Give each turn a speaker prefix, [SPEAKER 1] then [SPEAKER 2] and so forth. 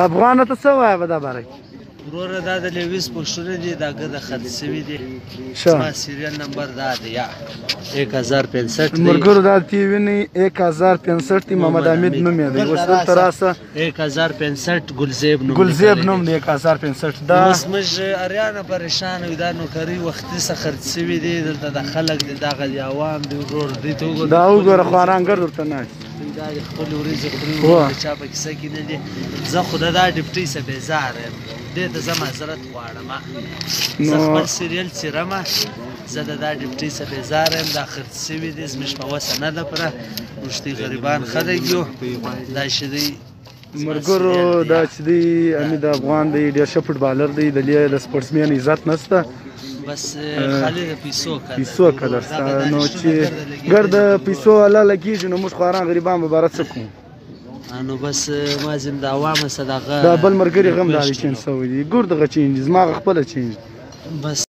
[SPEAKER 1] افغانه ته څه وایه به دا باره
[SPEAKER 2] وروره دا د لیویس پوسټونه دي دا ګه د خط سوي دي زما سیریل نمبر دا دی یا 1065 دی
[SPEAKER 1] ملګرو دا تی ویني 1065 دی محمد حمید نوم یې دی اوس دلته راسه
[SPEAKER 2] 1065 ګلزیب نوم
[SPEAKER 1] ګلزیب نوم دی 1065 دا
[SPEAKER 2] اوس موږ اریانه پریشان وي دا نوکري وختي څخه خرڅ سوي دي دلته د خلک دي دغه د عوام دي ورور دي ته
[SPEAKER 1] دا وګوره خواران ګرد ورته ناست
[SPEAKER 2] دا د خپل ورځې خوري چا په کیسه کې نه دي زه خو د دا ډیپټي څه بیزار یم دې ته زه معذرت غواړم زه خپل سیریل څیرم زه د دا ډیپټي څه بیزار یم دا خرڅ سوي دي زموږ په وسه نه ده پوره موږ غریبان خلک یو دا چې دی
[SPEAKER 1] ملګرو دا چې دی حمید افغان دی ډېر ښه فوټبالر دی د سپورټسمین عزت نشته
[SPEAKER 2] بس خالي د
[SPEAKER 1] پیسو قدر ستا نو چې ګرد پیسو الله لګېږي نو موږ خواران غریبان به باره څه کوو
[SPEAKER 2] نو بس ما زم د عوامو صدقه
[SPEAKER 1] دا بل ملګري غم دا دی چینج سوی دی ګور دغه چینج زما خپله چینج
[SPEAKER 2] بس